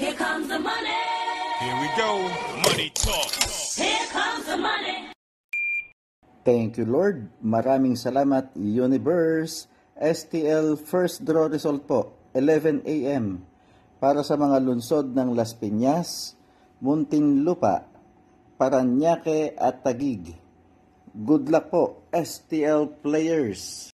Here comes the money. Here we go. Money talk. Here comes the money. Thank you, Lord. Maraming salamat, Universe. STL first draw result po, 11 a.m. Para sa mga lungsod ng Las Piñas, Muntinlupa, Parañaque at Taguig. Good luck po, STL players!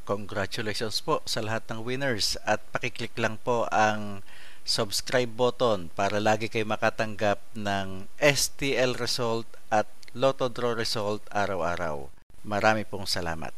Congratulations po sa lahat ng winners at pakiclick lang po ang subscribe button para lagi kayo makatanggap ng STL result at Lotto Draw result araw-araw. Marami pong salamat.